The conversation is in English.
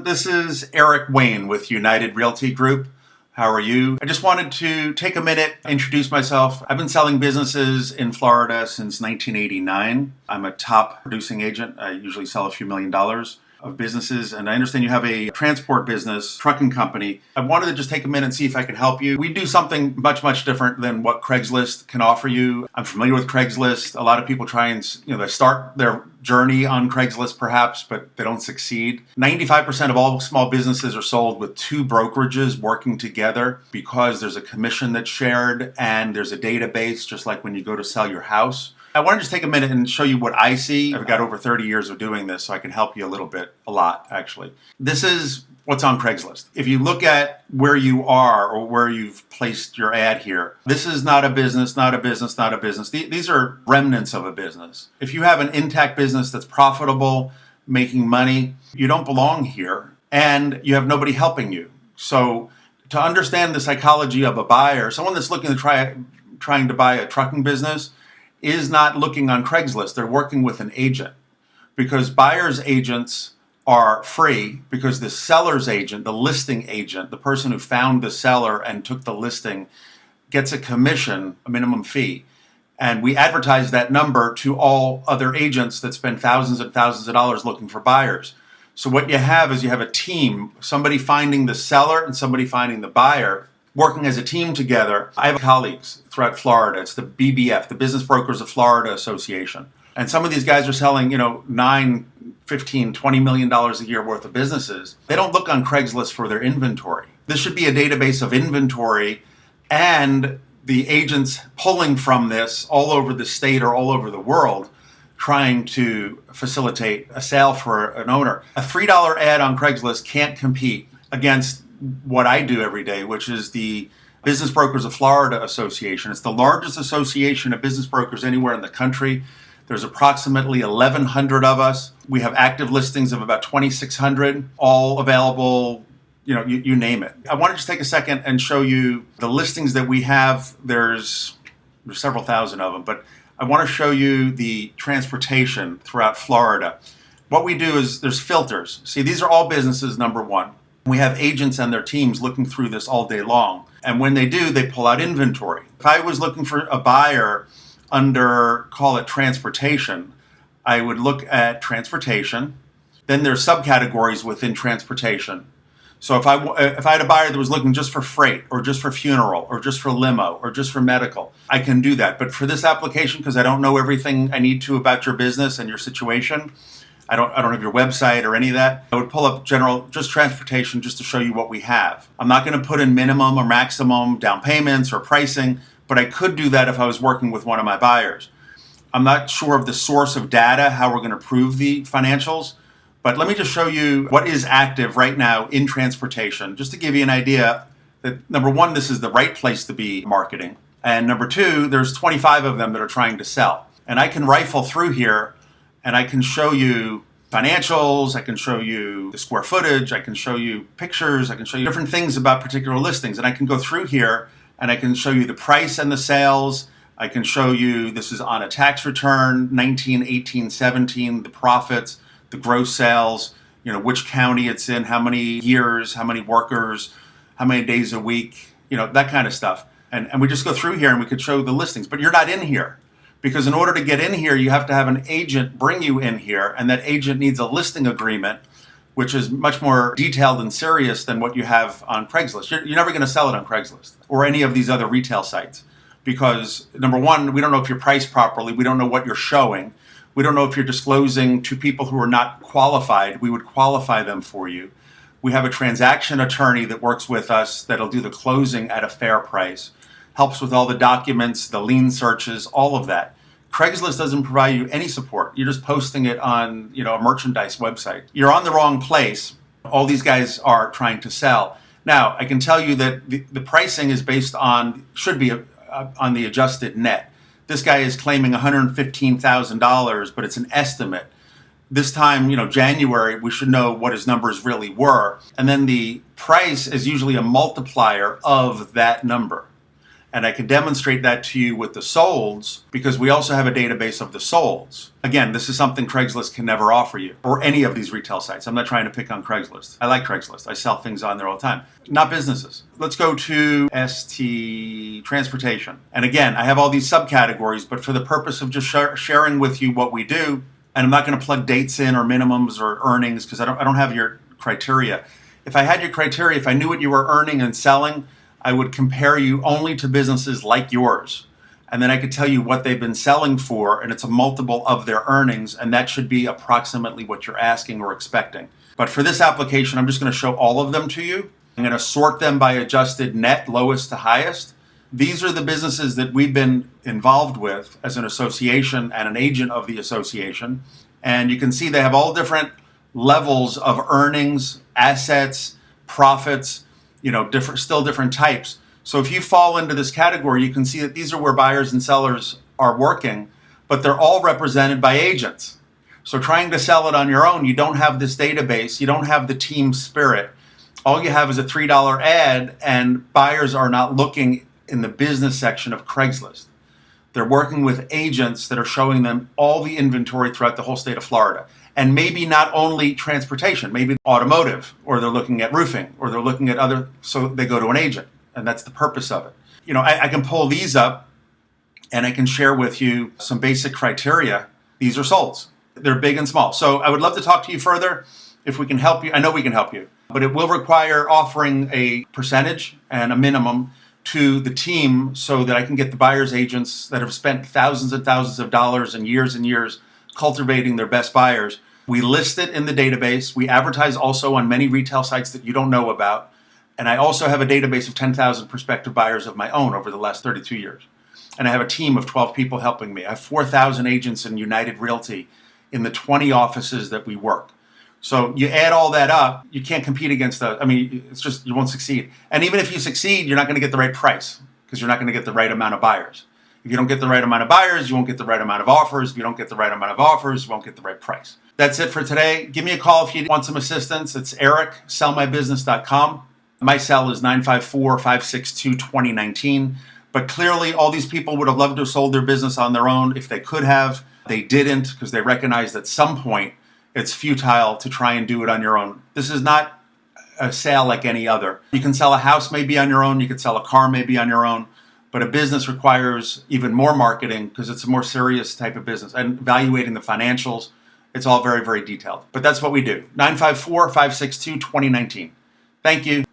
This is Eric Wayne with United Realty Group. How are you? I just wanted to take a minute, introduce myself. I've been selling businesses in Florida since 1989. I'm a top producing agent. I usually sell a few $1,000,000 of businesses, and I understand you have a transport business, trucking company. I wanted to just take a minute and see if I can help you. We do something much different than what Craigslist can offer you. I'm familiar with Craigslist. A lot of people try and, they start their journey on Craigslist perhaps, but they don't succeed. 95% of all small businesses are sold with two brokerages working together because there's a commission that's shared and there's a database, just like when you go to sell your house. I want to just take a minute and show you what I see. I've got over 30 years of doing this, so I can help you a lot, actually. This is what's on Craigslist. If you look at where you are or where you've placed your ad here, this is not a business, not a business, not a business. These are remnants of a business. If you have an intact business that's profitable, making money, you don't belong here, and you have nobody helping you. So to understand the psychology of a buyer, someone that's looking to trying to buy a trucking business, is not looking on Craigslist. They're working with an agent, because buyer's agents are free, because the seller's agent, the listing agent, the person who found the seller and took the listing, gets a commission, a minimum fee. And we advertise that number to all other agents that spend thousands and thousands of dollars looking for buyers. So what you have is you have a team, somebody finding the seller and somebody finding the buyer, working as a team together. I have colleagues throughout Florida. It's the BBF, the Business Brokers of Florida Association. And some of these guys are selling, $9, $15, $20 million a year worth of businesses. They don't look on Craigslist for their inventory. This should be a database of inventory, and the agents pulling from this all over the state or all over the world, trying to facilitate a sale for an owner. A $3 ad on Craigslist can't compete against what I do every day, which is the Business Brokers of Florida Association. It's the largest association of business brokers anywhere in the country. There's approximately 1,100 of us. We have active listings of about 2,600, all available, you name it. I want to just take a second and show you the listings that we have. There's several thousand of them, but I want to show you the transportation throughout Florida. What we do is there's filters. See, these are all businesses, number one. We have agents and their teams looking through this all day long. And when they do, they pull out inventory. If I was looking for a buyer under, call it transportation, I would look at transportation. Then there's subcategories within transportation. So if I had a buyer that was looking just for freight or just for funeral or just for limo or just for medical, I can do that. But for this application, because I don't know everything I need to about your business and your situation, I don't have your website or any of that. I would pull up just transportation, just to show you what we have. I'm not going to put in minimum or maximum down payments or pricing, but I could do that if I was working with one of my buyers. I'm not sure of the source of data, how we're going to prove the financials, but let me just show you what is active right now in transportation, just to give you an idea that, number one, this is the right place to be marketing. And number two, there's 25 of them that are trying to sell. And I can rifle through here and I can show you financials, I can show you the square footage, I can show you pictures, I can show you different things about particular listings. And I can go through here and I can show you the price and the sales. I can show you, this is on a tax return, 19, 18, 17, the profits, the gross sales, which county it's in, how many years, how many workers, how many days a week, that kind of stuff. And we just go through here and we could show the listings, but you're not in here. Because in order to get in here, you have to have an agent bring you in here, and that agent needs a listing agreement, which is much more detailed and serious than what you have on Craigslist. You're never going to sell it on Craigslist or any of these other retail sites, because number one, we don't know if you're priced properly. We don't know what you're showing. We don't know if you're disclosing to people who are not qualified. We would qualify them for you. We have a transaction attorney that works with us that'll do the closing at a fair price. Helps with all the documents, the lien searches, all of that. Craigslist doesn't provide you any support. You're just posting it on, a merchandise website. You're on the wrong place. All these guys are trying to sell. Now, I can tell you that the pricing is based on, should be on the adjusted net. This guy is claiming $115,000, but it's an estimate. This time, January, we should know what his numbers really were. And then the price is usually a multiplier of that number. And I can demonstrate that to you with the solds because we also have a database of the solds. Again, this is something Craigslist can never offer you or any of these retail sites. I'm not trying to pick on Craigslist. I like Craigslist. I sell things on there all the time. Not businesses. Let's go to ST transportation. And again, I have all these subcategories, but for the purpose of just sharing with you what we do, and I'm not going to plug dates in or minimums or earnings because I don't have your criteria. If I had your criteria, if I knew what you were earning and selling, I would compare you only to businesses like yours. And then I could tell you what they've been selling for, and it's a multiple of their earnings, and that should be approximately what you're asking or expecting. But for this application, I'm just going to show all of them to you. I'm going to sort them by adjusted net, lowest to highest. These are the businesses that we've been involved with as an association and an agent of the association. And you can see they have all different levels of earnings, assets, profits, different types. So if you fall into this category, you can see that these are where buyers and sellers are working, but they're all represented by agents. So trying to sell it on your own, you don't have this database, you don't have the team spirit. All you have is a $3 ad, and buyers are not looking in the business section of Craigslist. They're working with agents that are showing them all the inventory throughout the whole state of Florida. And maybe not only transportation, maybe automotive, or they're looking at roofing, or they're looking at other, so they go to an agent. And that's the purpose of it. I can pull these up and I can share with you some basic criteria. These are solds. They're big and small. So I would love to talk to you further if we can help you. I know we can help you, but it will require offering a percentage and a minimum to the team so that I can get the buyer's agents that have spent thousands and thousands of dollars and years cultivating their best buyers. We list it in the database. We advertise also on many retail sites that you don't know about. And I also have a database of 10,000 prospective buyers of my own over the last 32 years. And I have a team of 12 people helping me. I have 4,000 agents in United Realty in the 20 offices that we work. So you add all that up, you can't compete against those. I mean, it's just, you won't succeed. And even if you succeed, you're not going to get the right price because you're not going to get the right amount of buyers. If you don't get the right amount of buyers, you won't get the right amount of offers. If you don't get the right amount of offers, you won't get the right price. That's it for today. Give me a call if you want some assistance. It's eric@sellmybusiness.com. My cell is 954-562-2019. But clearly, all these people would have loved to have sold their business on their own if they could have. They didn't because they recognized at some point it's futile to try and do it on your own. This is not a sale like any other. You can sell a house maybe on your own. You could sell a car maybe on your own. But a business requires even more marketing because it's a more serious type of business. And evaluating the financials, it's all very, very detailed. But that's what we do. 954-562-2019. Thank you.